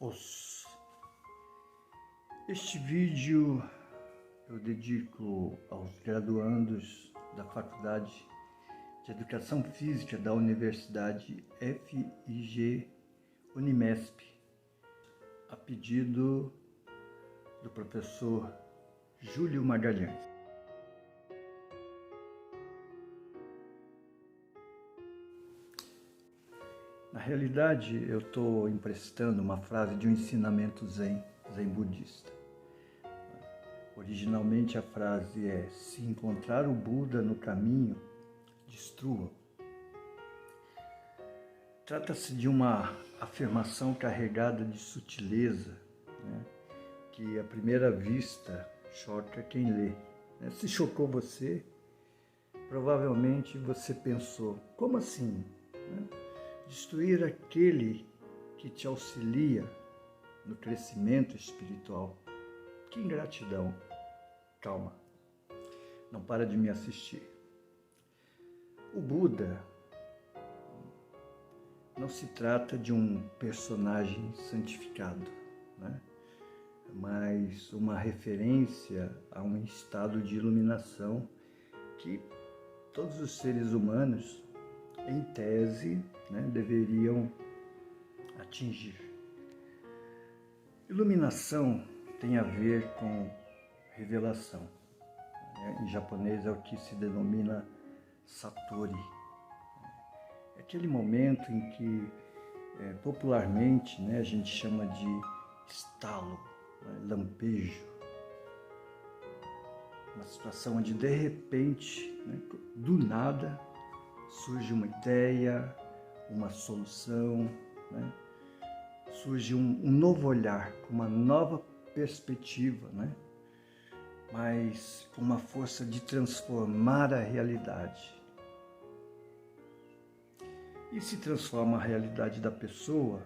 Os. Este vídeo eu dedico aos graduandos da Faculdade de Educação Física da Universidade FIG Unimesp, a pedido do professor Júlio Magalhães. Na realidade, eu estou emprestando uma frase de um ensinamento zen budista. Originalmente a frase é: se encontrar o Buda no caminho, destrua-o. Trata-se de uma afirmação carregada de sutileza, que à primeira vista choca quem lê. Se chocou você, provavelmente você pensou: como assim? Destruir aquele que te auxilia no crescimento espiritual. Que ingratidão! Calma, não para de me assistir. O Buda não se trata de um personagem santificado, mas uma referência a um estado de iluminação que todos os seres humanos, em tese, deveriam atingir. Iluminação tem a ver com revelação. Em japonês é o que se denomina Satori. É aquele momento em que, popularmente, a gente chama de estalo, lampejo. Uma situação onde, de repente, do nada, surge uma ideia, uma solução, surge um novo olhar, uma nova perspectiva, mas com uma força de transformar a realidade. E se transforma a realidade da pessoa,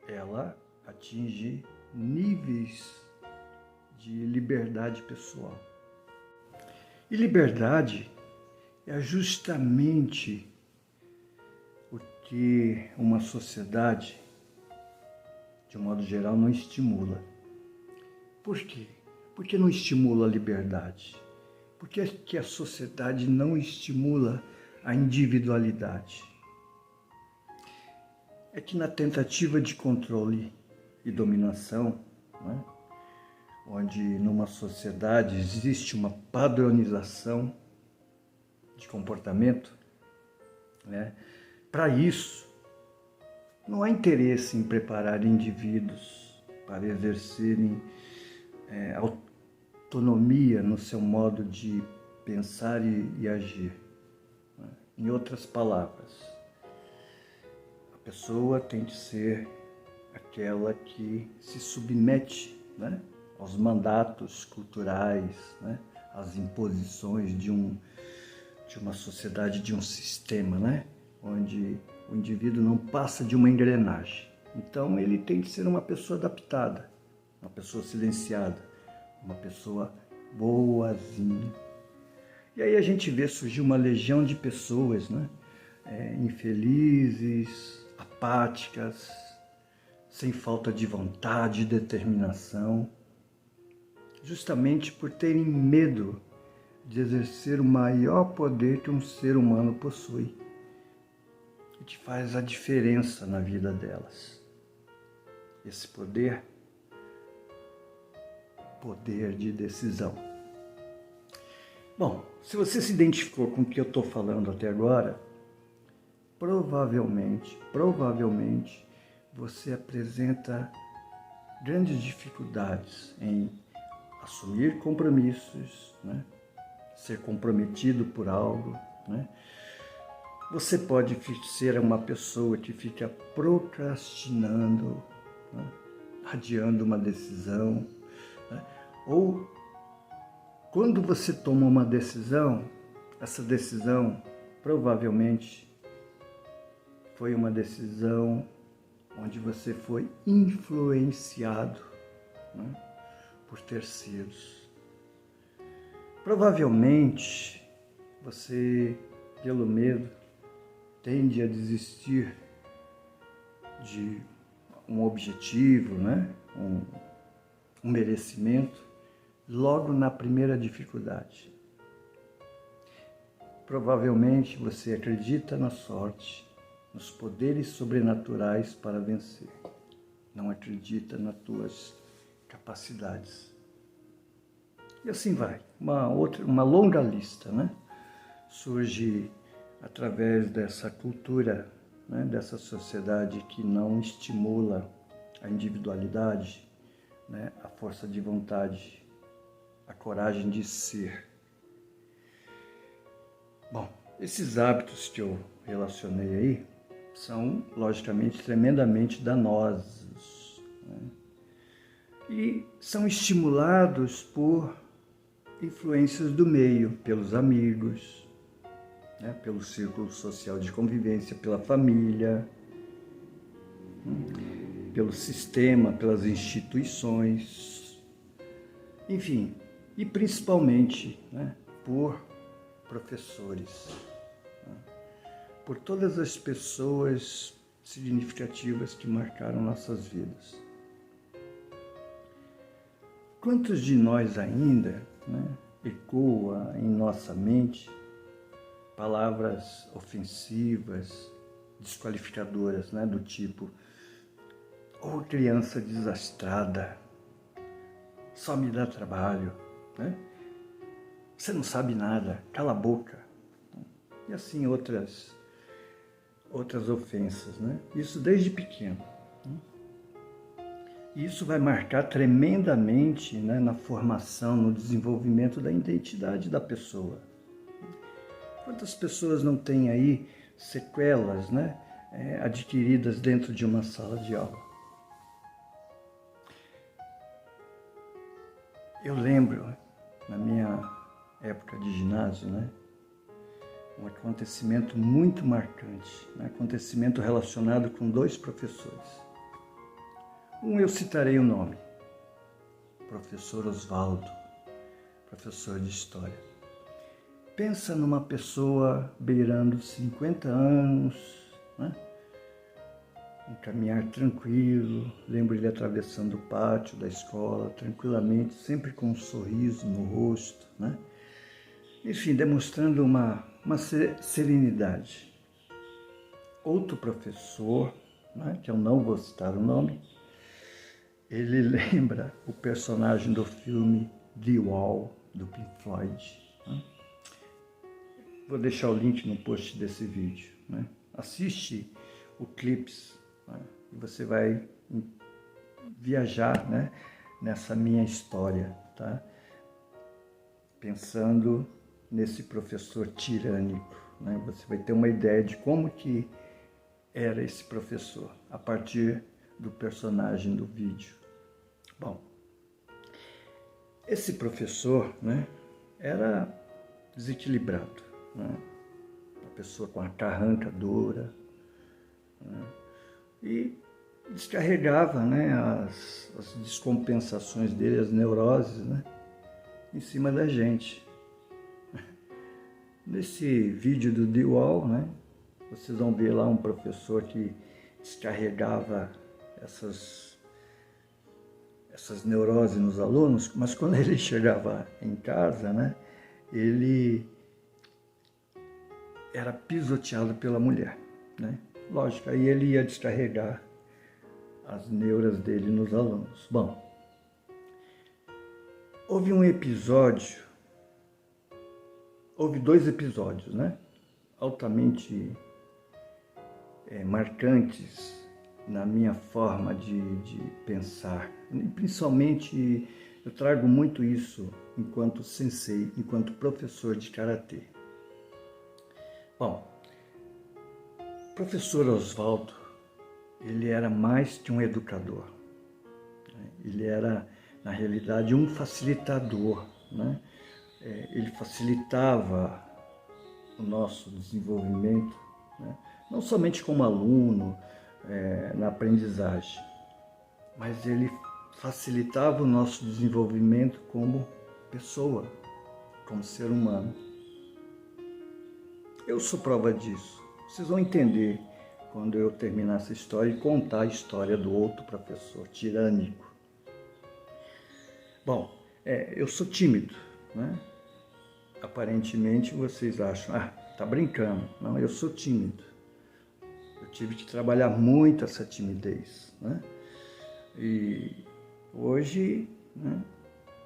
ela atinge níveis de liberdade pessoal. E liberdade é justamente o que uma sociedade, de um modo geral, não estimula. Por quê? Por que não estimula a liberdade? Por que a sociedade não estimula a individualidade? É que na tentativa de controle e dominação, onde numa sociedade existe uma padronização de comportamento, para isso não há interesse em preparar indivíduos para exercerem autonomia no seu modo de pensar e agir. Em outras palavras, a pessoa tem de ser aquela que se submete, aos mandatos culturais, às imposições de uma sociedade, de um sistema, onde o indivíduo não passa de uma engrenagem. Então ele tem de ser uma pessoa adaptada, uma pessoa silenciada, uma pessoa boazinha. E aí a gente vê surgir uma legião de pessoas, infelizes, apáticas, sem falta de vontade e determinação, justamente por terem medo de exercer o maior poder que um ser humano possui e que faz a diferença na vida delas. Esse poder de decisão. Bom, se você se identificou com o que eu estou falando até agora, provavelmente você apresenta grandes dificuldades em assumir compromissos, ser comprometido por algo. Você pode ser uma pessoa que fica procrastinando, adiando uma decisão, ou quando você toma uma decisão, essa decisão provavelmente foi uma decisão onde você foi influenciado por terceiros. Provavelmente você, pelo medo, tende a desistir de um objetivo, né? um merecimento, logo na primeira dificuldade. Provavelmente você acredita na sorte, nos poderes sobrenaturais para vencer. Não acredita nas tuas capacidades. E assim vai. Uma longa lista, né? Surge através dessa cultura, né? Dessa sociedade que não estimula a individualidade, né? A força de vontade, a coragem de ser. Bom, esses hábitos que eu relacionei aí são, logicamente, tremendamente danosos, né? E são estimulados por influências do meio, pelos amigos, né? Pelo círculo social de convivência, pela família, pelo sistema, pelas instituições, enfim, e principalmente, né? Por professores, né? Por todas as pessoas significativas que marcaram nossas vidas. Quantos de nós ainda, né, ecoa em nossa mente palavras ofensivas, desqualificadoras, né, do tipo: "Ô criança desastrada, só me dá trabalho, né? Você não sabe nada, cala a boca." E assim outras ofensas, né? Isso desde pequeno. E isso vai marcar tremendamente, né, na formação, no desenvolvimento da identidade da pessoa. Quantas pessoas não têm aí sequelas, né, adquiridas dentro de uma sala de aula? Eu lembro, na minha época de ginásio, né, um acontecimento muito marcante, um acontecimento relacionado com 2 professores. Um eu citarei o nome, professor Osvaldo, professor de História. Pensa numa pessoa beirando 50 anos, né? Um caminhar tranquilo, lembro ele atravessando o pátio da escola, tranquilamente, sempre com um sorriso no rosto, né? Enfim, demonstrando uma serenidade. Outro professor, né, que eu não vou citar o nome, ele lembra o personagem do filme The Wall, do Pink Floyd, né? Vou deixar o link no post desse vídeo, né? Assiste o Clips, né? E você vai viajar, né, nessa minha história, tá? Pensando nesse professor tirânico, né? Você vai ter uma ideia de como que era esse professor a partir do personagem do vídeo. Bom, esse professor, né, era desequilibrado, né? Uma pessoa com a carranca dura, né? E descarregava, né, as descompensações dele, as neuroses, né, em cima da gente. Nesse vídeo do The Wall, né, vocês vão ver lá um professor que descarregava essas neuroses nos alunos, mas quando ele chegava em casa, né, ele era pisoteado pela mulher, né? Lógico, aí ele ia descarregar as neuras dele nos alunos. Bom, houve 2 episódios, né, altamente marcantes na minha forma de pensar. E principalmente, eu trago muito isso enquanto sensei, enquanto professor de karatê. Bom, o professor Osvaldo, ele era mais que um educador, né? Ele era, na realidade, um facilitador, né? Ele facilitava o nosso desenvolvimento, né? Não somente como aluno, na aprendizagem, mas ele facilitava o nosso desenvolvimento como pessoa, como ser humano. Eu sou prova disso. Vocês vão entender quando eu terminar essa história e contar a história do outro professor tirânico. Bom, eu sou tímido, né? Aparentemente vocês acham, tá brincando. Não, eu sou tímido. Eu tive que trabalhar muito essa timidez, né? E hoje, né,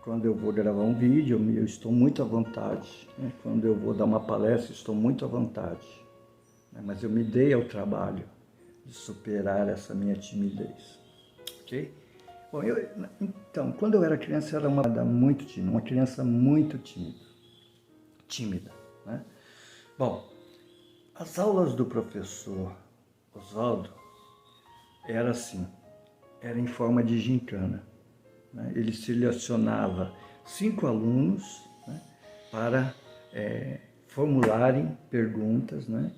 quando eu vou gravar um vídeo, eu estou muito à vontade, né? Quando eu vou dar uma palestra, estou muito à vontade, né? Mas eu me dei ao trabalho de superar essa minha timidez, ok? Bom, então, quando eu era criança, eu era uma criança muito tímida, né? Bom, as aulas do professor Oswaldo era assim, era em forma de gincana, né? Ele selecionava 5 alunos, né, para formularem perguntas, né,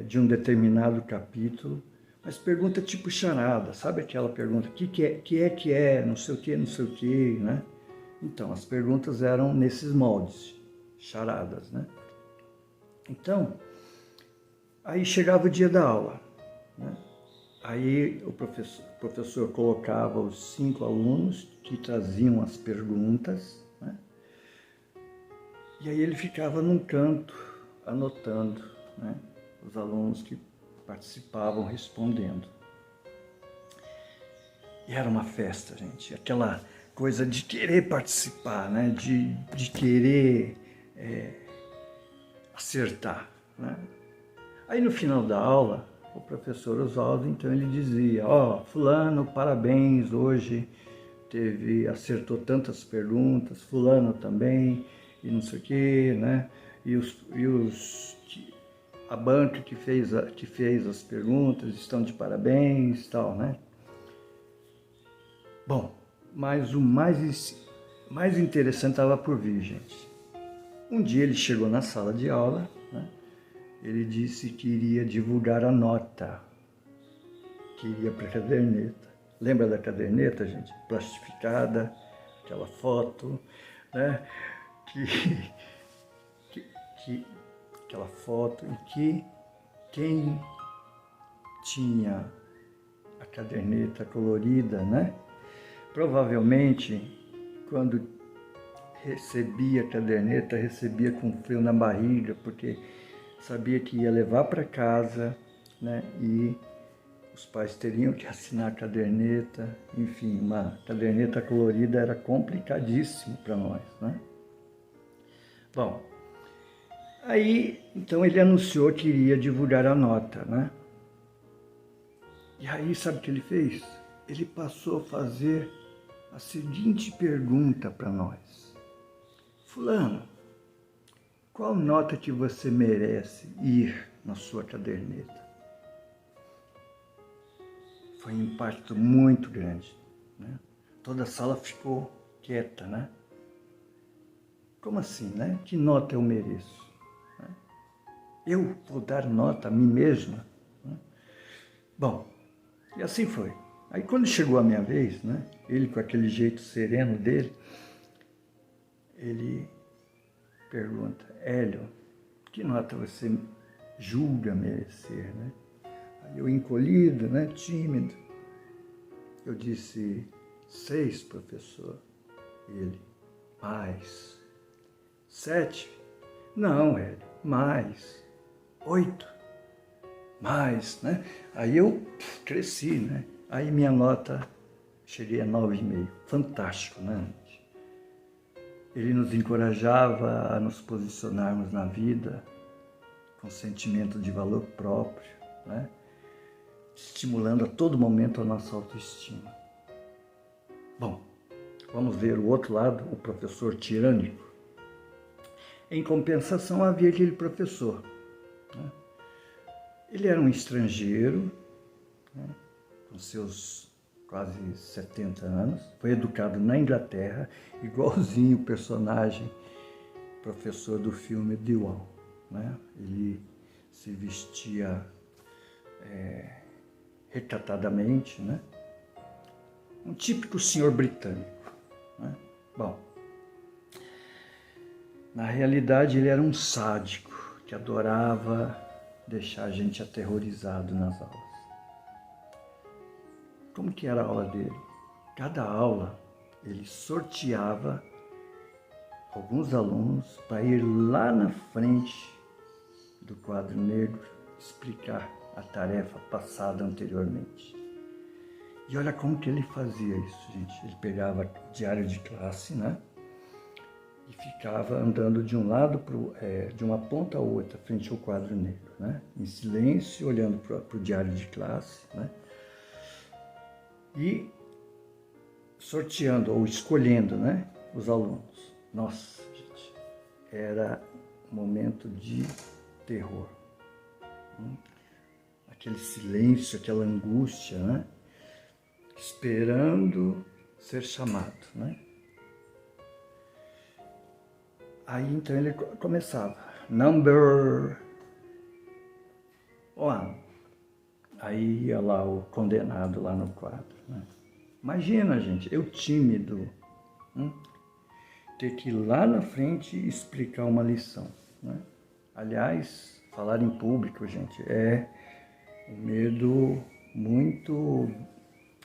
de um determinado capítulo, mas pergunta tipo charada, sabe aquela pergunta, que é, não sei o que, né? Então, as perguntas eram nesses moldes, charadas, né? Então, aí chegava o dia da aula, né? Aí o professor colocava os 5 alunos que traziam as perguntas, né? E aí ele ficava num canto anotando, né, os alunos que participavam respondendo. E era uma festa, gente, aquela coisa de querer participar, né, de querer acertar, né? Aí no final da aula, o professor Oswaldo, então ele dizia, fulano, parabéns, hoje acertou tantas perguntas, fulano também, e não sei o quê, né? A banca que fez as perguntas estão de parabéns, tal, né? Bom, mas o mais interessante estava por vir, gente. Um dia ele chegou na sala de aula, né? Ele disse que iria divulgar a nota, que iria para a caderneta. Lembra da caderneta, gente? Plastificada, aquela foto, né? Aquela foto em que quem tinha a caderneta colorida, né? Provavelmente, quando recebia a caderneta, recebia com frio na barriga, porque sabia que ia levar para casa, né? E os pais teriam que assinar a caderneta, enfim, uma caderneta colorida era complicadíssimo para nós, né? Bom, aí, então ele anunciou que iria divulgar a nota, né? E aí, sabe o que ele fez? Ele passou a fazer a seguinte pergunta para nós. Fulano, qual nota que você merece ir na sua caderneta? Foi um impacto muito grande, né? Toda a sala ficou quieta, né? Como assim, né? Que nota eu mereço? Eu vou dar nota a mim mesma? Bom, e assim foi. Aí quando chegou a minha vez, né? Ele com aquele jeito sereno dele, ele pergunta, Hélio, que nota você julga merecer, né? Aí eu encolhido, né? Tímido. Eu disse, 6, professor. E ele, mais. 7? Não, Hélio, mais. 8? Mais, né? Aí eu cresci, né? Aí minha nota, cheguei a 9,5. Fantástico, né? Ele nos encorajava a nos posicionarmos na vida com sentimento de valor próprio, né? Estimulando a todo momento a nossa autoestima. Bom, vamos ver o outro lado, o professor tirânico. Em compensação, havia aquele professor, né? Ele era um estrangeiro, né, com seus quase 70 anos, foi educado na Inglaterra, igualzinho o personagem professor do filme The Wall, né? Ele se vestia recatadamente, né? Um típico senhor britânico, né? Bom, na realidade ele era um sádico que adorava deixar a gente aterrorizado nas aulas. Como que era a aula dele? Cada aula ele sorteava alguns alunos para ir lá na frente do quadro negro explicar a tarefa passada anteriormente. E olha como que ele fazia isso, gente. Ele pegava o diário de classe, né? E ficava andando de um lado, de uma ponta a outra, frente ao quadro negro, né? Em silêncio, olhando para o diário de classe, né? E sorteando ou escolhendo, né, os alunos. Nossa, gente, era um momento de terror. Aquele silêncio, aquela angústia, né? Esperando ser chamado, né? Aí então ele começava, number one. Aí ia lá o condenado lá no quadro, né? Imagina, gente, eu tímido, ter que ir lá na frente e explicar uma lição, né? Aliás, falar em público, gente, é um medo muito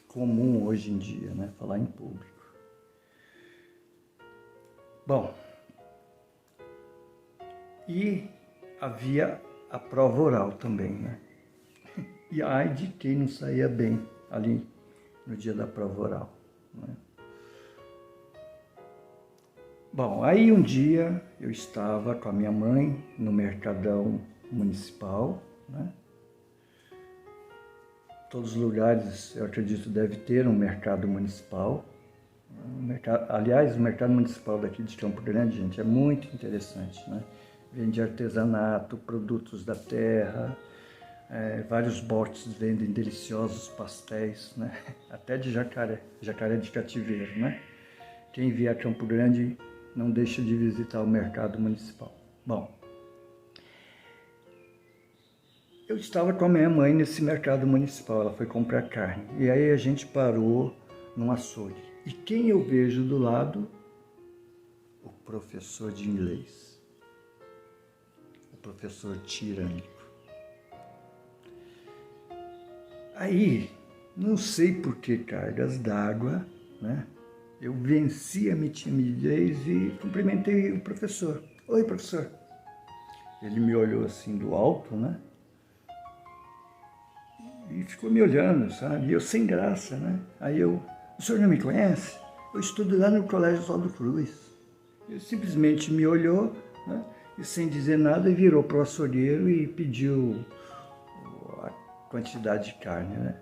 comum hoje em dia, né? Falar em público. Bom, e havia a prova oral também, né? E ai de quem não saía bem ali no dia da prova oral, né? Bom, aí um dia eu estava com a minha mãe no mercadão municipal, né? Todos os lugares, eu acredito, deve ter um mercado municipal. Aliás, o mercado municipal daqui de Campo Grande, gente, é muito interessante, né? Vende artesanato, produtos da terra, vários botes vendem deliciosos pastéis, né? Até de jacaré de cativeiro, né? Quem vier a Campo Grande, não deixa de visitar o mercado municipal. Bom, eu estava com a minha mãe nesse mercado municipal, ela foi comprar carne. E aí a gente parou num açougue. E quem eu vejo do lado? O professor de inglês. O professor tirânico. Aí, não sei por que cargas d'água, né? Eu venci a minha timidez e cumprimentei o professor. Oi, professor. Ele me olhou assim do alto, né? E ficou me olhando, sabe? E eu sem graça, né? Aí o senhor não me conhece? Eu estudo lá no Colégio Oswaldo Cruz. Ele simplesmente me olhou, né? E sem dizer nada, virou para o açougueiro e pediu a quantidade de carne, né?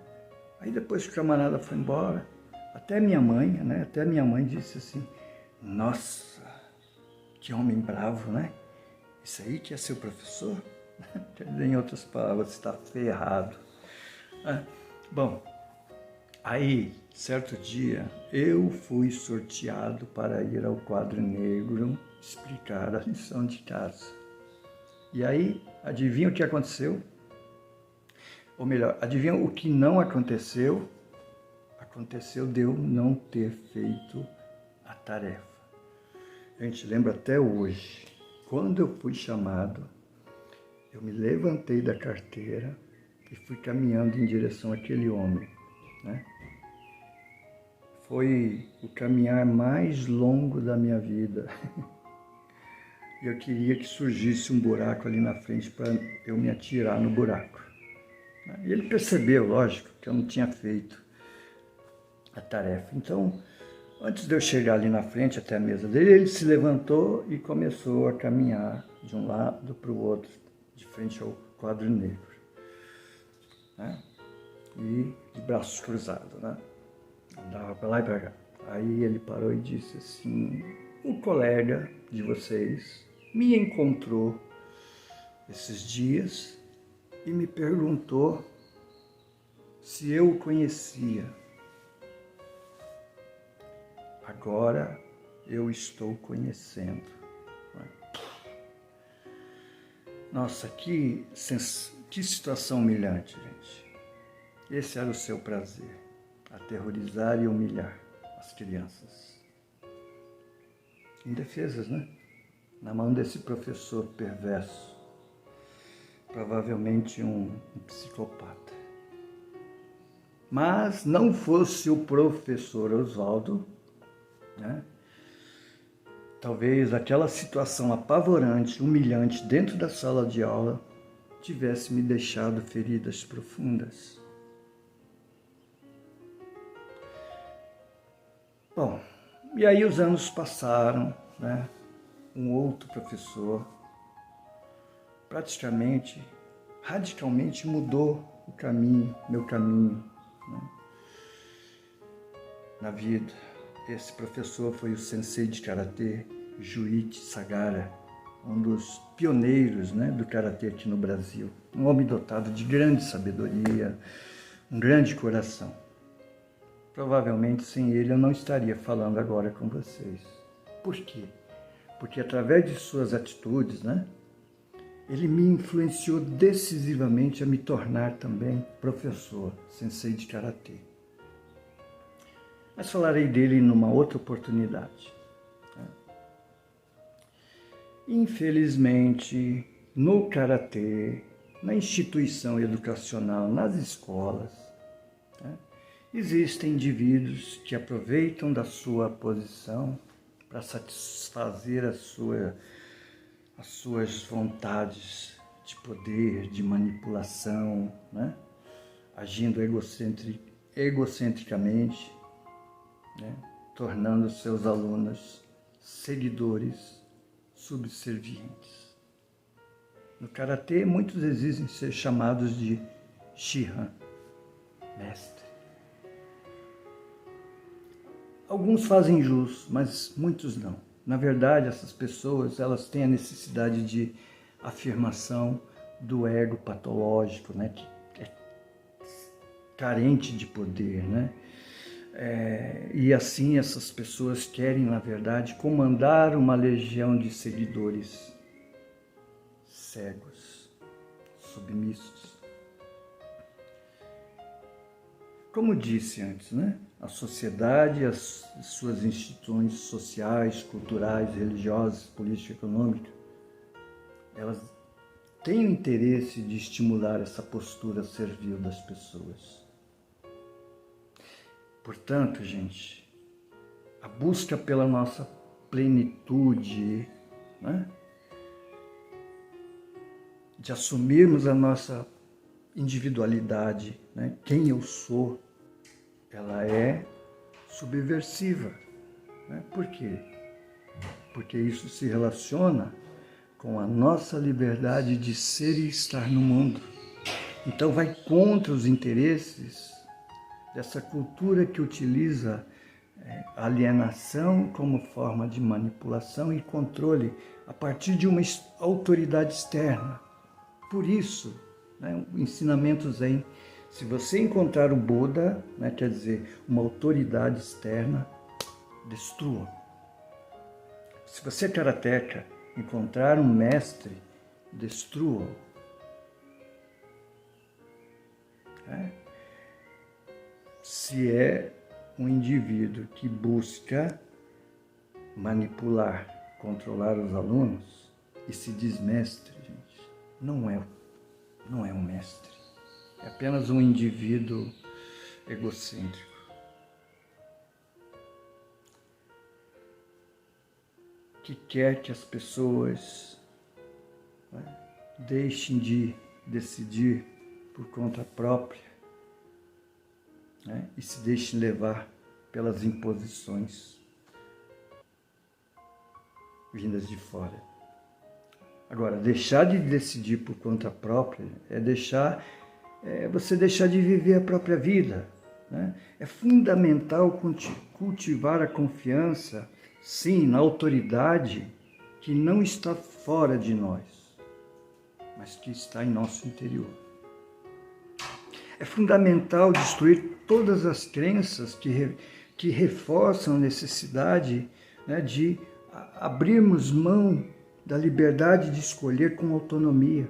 Aí depois que o camarada foi embora, até minha mãe, né? Até minha mãe disse assim, nossa, que homem bravo, né? Isso aí que é seu professor? Quer dizer, em outras palavras, está ferrado. Bom, aí, certo dia, eu fui sorteado para ir ao quadro negro explicar a lição de casa. E aí, adivinha o que aconteceu? Ou melhor, adivinha o que não aconteceu? Aconteceu de eu não ter feito a tarefa. A gente lembra até hoje, quando eu fui chamado, eu me levantei da carteira e fui caminhando em direção àquele homem, né? Foi o caminhar mais longo da minha vida. E eu queria que surgisse um buraco ali na frente para eu me atirar no buraco. E ele percebeu, lógico, que eu não tinha feito a tarefa. Então, antes de eu chegar ali na frente até a mesa dele, ele se levantou e começou a caminhar de um lado para o outro, de frente ao quadro negro, né? E de braços cruzados, né? Andava para lá e para cá. Aí ele parou e disse assim, o colega de vocês me encontrou esses dias e me perguntou se eu o conhecia. Agora eu estou conhecendo. Nossa, que situação humilhante, gente. Esse era o seu prazer, aterrorizar e humilhar as crianças. Indefesas, né? Na mão desse professor perverso. provavelmente um psicopata. Mas não fosse o professor Oswaldo, né? Talvez aquela situação apavorante, humilhante dentro da sala de aula tivesse me deixado feridas profundas. Bom, e aí os anos passaram, né? Um outro professor praticamente, radicalmente mudou o caminho, meu caminho, né, na vida. Esse professor foi o sensei de karatê, Juichi Sagara, um dos pioneiros, né, do karatê aqui no Brasil. Um homem dotado de grande sabedoria, um grande coração. Provavelmente sem ele eu não estaria falando agora com vocês. Por quê? Porque através de suas atitudes, né, ele me influenciou decisivamente a me tornar também professor, sensei de karatê. Mas falarei dele numa outra oportunidade. Infelizmente, no karatê, na instituição educacional, nas escolas, existem indivíduos que aproveitam da sua posição para satisfazer as suas vontades de poder, de manipulação, né? Agindo egocentricamente, né? Tornando seus alunos seguidores subservientes. No karatê, muitos exigem ser chamados de Shihan, mestre. Alguns fazem jus, mas muitos não. Na verdade, essas pessoas, elas têm a necessidade de afirmação do ego patológico, né? Que é carente de poder, né? E assim essas pessoas querem, na verdade, comandar uma legião de seguidores cegos, submissos. Como disse antes, né? A sociedade, as suas instituições sociais, culturais, religiosas, políticas, econômicas, elas têm o interesse de estimular essa postura servil das pessoas. Portanto, gente, a busca pela nossa plenitude, né? De assumirmos a nossa individualidade, né? Quem eu sou, ela é subversiva, né? Por quê? Porque isso se relaciona com a nossa liberdade de ser e estar no mundo. Então vai contra os interesses dessa cultura que utiliza a alienação como forma de manipulação e controle a partir de uma autoridade externa. Por isso, né, o ensinamento Zen, se você encontrar o Buda, né, quer dizer, uma autoridade externa, destrua. Se você é karateca, encontrar um mestre, destrua. Se é um indivíduo que busca manipular, controlar os alunos e se diz mestre, gente, não é um mestre. É apenas um indivíduo egocêntrico. Que quer que as pessoas, né, deixem de decidir por conta própria, né, e se deixem levar pelas imposições vindas de fora. Agora, deixar de decidir por conta própria é você deixar de viver a própria vida, né? É fundamental cultivar a confiança, sim, na autoridade que não está fora de nós, mas que está em nosso interior. É fundamental destruir todas as crenças que reforçam a necessidade, né, de abrirmos mão da liberdade de escolher com autonomia,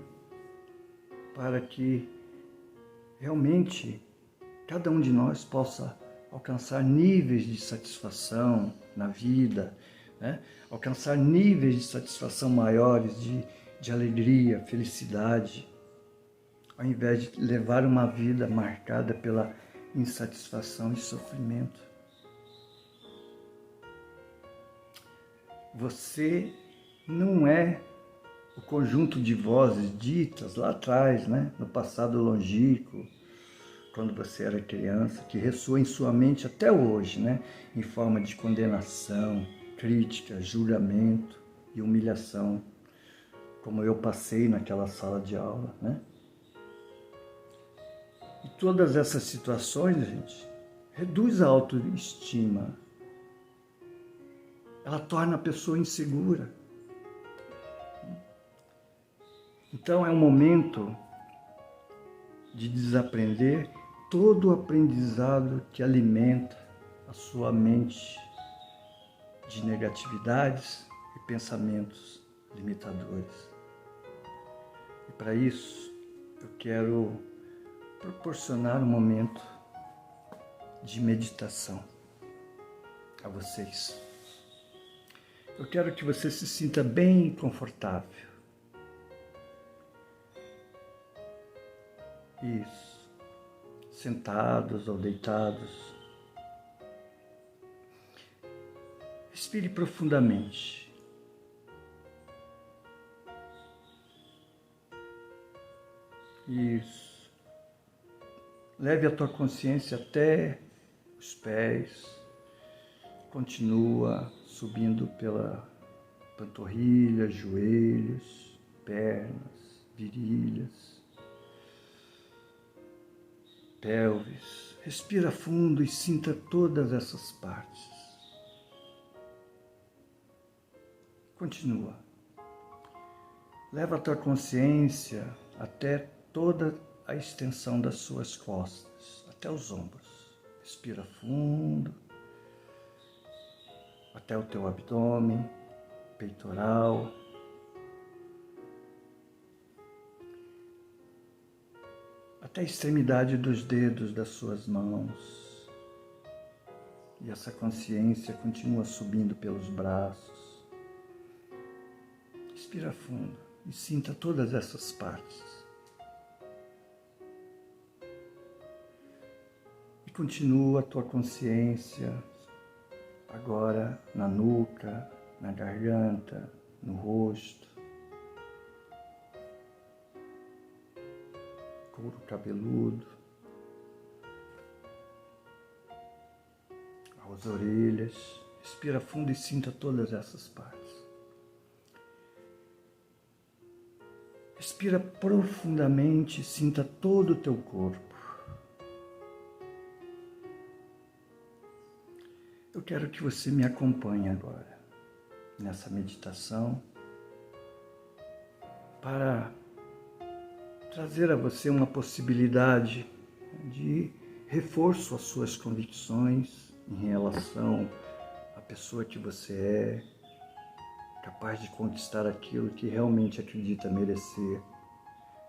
para que realmente cada um de nós possa alcançar níveis de satisfação na vida, né? Alcançar níveis de satisfação maiores, de alegria, felicidade, ao invés de levar uma vida marcada pela insatisfação e sofrimento. Você não é o conjunto de vozes ditas lá atrás, né? No passado longínquo, quando você era criança, que ressoa em sua mente até hoje, né? Em forma de condenação, crítica, julgamento e humilhação, como eu passei naquela sala de aula, né? E todas essas situações, gente, reduz a autoestima. Ela torna a pessoa insegura. Então é um momento de desaprender todo o aprendizado que alimenta a sua mente de negatividades e pensamentos limitadores. E para isso, eu quero proporcionar um momento de meditação a vocês. Eu quero que você se sinta bem confortável. Isso. Sentados ou deitados. Respire profundamente. Isso. Leve a tua consciência até os pés. Continua subindo pela panturrilha, joelhos, pernas, virilhas, pelvis. Respira fundo e sinta todas essas partes. Continua. Leva a tua consciência até toda a extensão das suas costas, até os ombros. Respira fundo. Até o teu abdômen, peitoral. Até a extremidade dos dedos das suas mãos. E essa consciência continua subindo pelos braços. Respira fundo e sinta todas essas partes. E continua a tua consciência agora na nuca, na garganta, no rosto, couro cabeludo, as orelhas. Respira fundo e sinta todas essas partes. Respira profundamente e sinta todo o teu corpo. Eu quero que você me acompanhe agora nessa meditação para trazer a você uma possibilidade de reforço às suas convicções em relação à pessoa que você é, capaz de conquistar aquilo que realmente acredita merecer,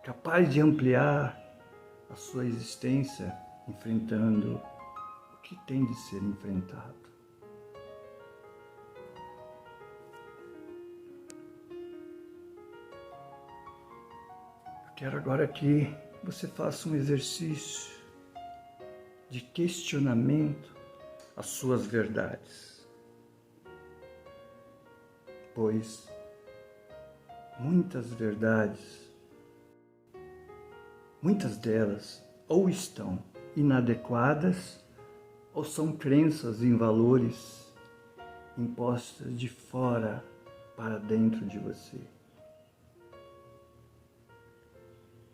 capaz de ampliar a sua existência enfrentando o que tem de ser enfrentado. Quero agora que você faça um exercício de questionamento às suas verdades, pois muitas verdades, muitas delas ou estão inadequadas ou são crenças em valores impostas de fora para dentro de você.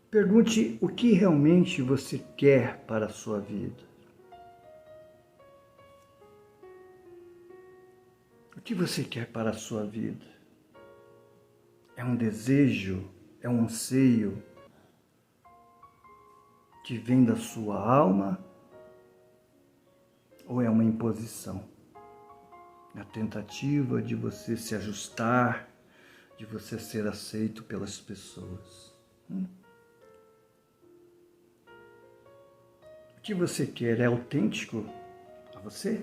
Pergunte o que realmente você quer para a sua vida. O que você quer para a sua vida? É um desejo? É um anseio que vem da sua alma? Ou é uma imposição? A tentativa de você se ajustar, de você ser aceito pelas pessoas. O que você quer é autêntico a você?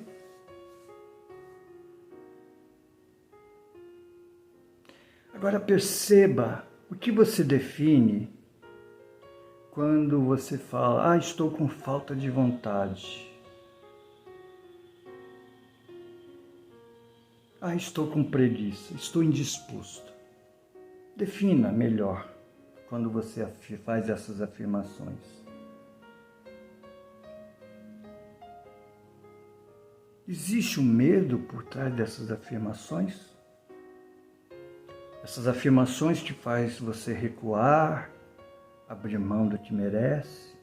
Agora perceba o que você define quando você fala, estou com falta de vontade. Estou com preguiça, estou indisposto. Defina melhor quando você faz essas afirmações. Existe um medo por trás dessas afirmações? Essas afirmações te faz você recuar, abrir mão do que merece?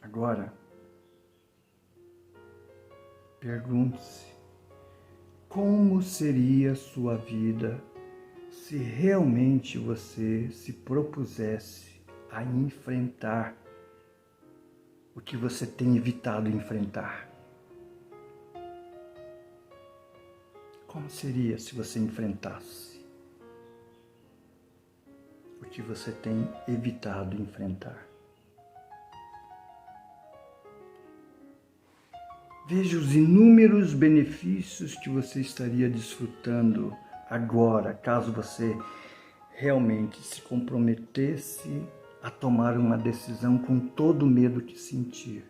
Agora, pergunte-se, como seria sua vida se realmente você se propusesse a enfrentar o que você tem evitado enfrentar? Como seria se você enfrentasse o que você tem evitado enfrentar? Veja os inúmeros benefícios que você estaria desfrutando agora, caso você realmente se comprometesse a tomar uma decisão com todo o medo que sentir.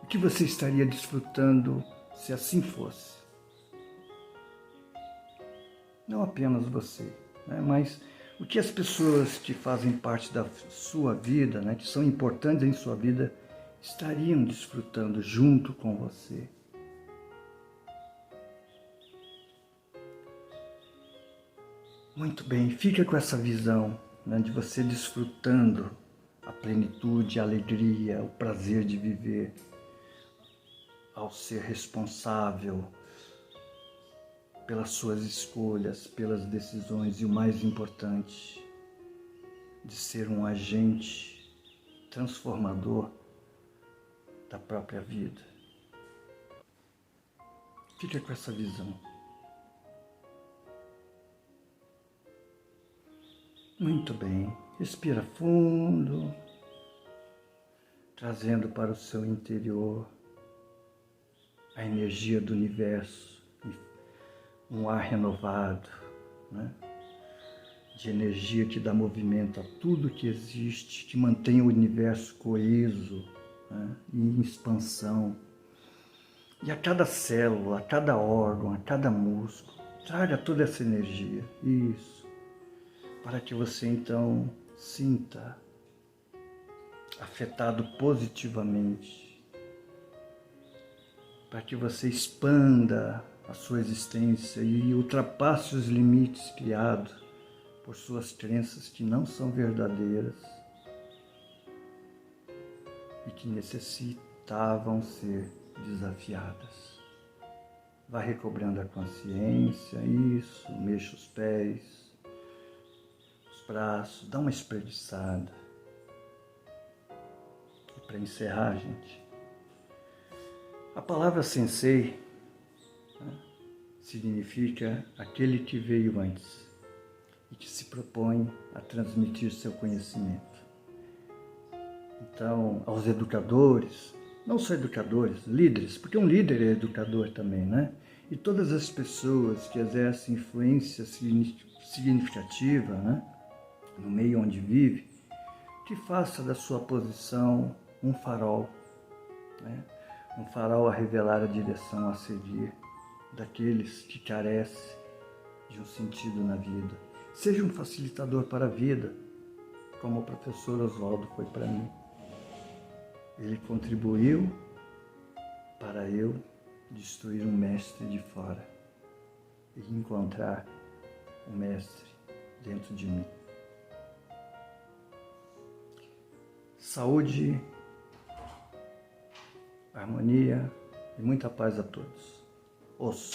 O que você estaria desfrutando se assim fosse? Não apenas você, mas o que as pessoas que fazem parte da sua vida, que são importantes em sua vida, estariam desfrutando junto com você. Muito bem, fica com essa visão de você desfrutando a plenitude, a alegria, o prazer de viver, ao ser responsável pelas suas escolhas, pelas decisões e o mais importante, de ser um agente transformador da própria vida. Fica com essa visão. Muito bem, respira fundo, trazendo para o seu interior a energia do universo, um ar renovado, de energia que dá movimento a tudo que existe, que mantém o universo coeso, e em expansão. E a cada célula, a cada órgão, a cada músculo, traga toda essa energia. Isso. Para que você então sinta afetado positivamente. Para que você expanda a sua existência e ultrapasse os limites criados por suas crenças que não são verdadeiras e que necessitavam ser desafiadas. Vá recobrando a consciência, isso, mexa os pés, os braços, dá uma espreguiçada. E para encerrar, gente, a palavra sensei significa aquele que veio antes e que se propõe a transmitir seu conhecimento. Então, aos educadores, não só educadores, líderes, porque um líder é educador também, E todas as pessoas que exercem influência significativa, no meio onde vive, que faça da sua posição um farol, um farol a revelar a direção a seguir daqueles que carecem de um sentido na vida. Seja um facilitador para a vida, como o professor Oswaldo foi para mim. Ele contribuiu para eu destruir um mestre de fora e encontrar um mestre dentro de mim. Saúde, harmonia e muita paz a todos. Os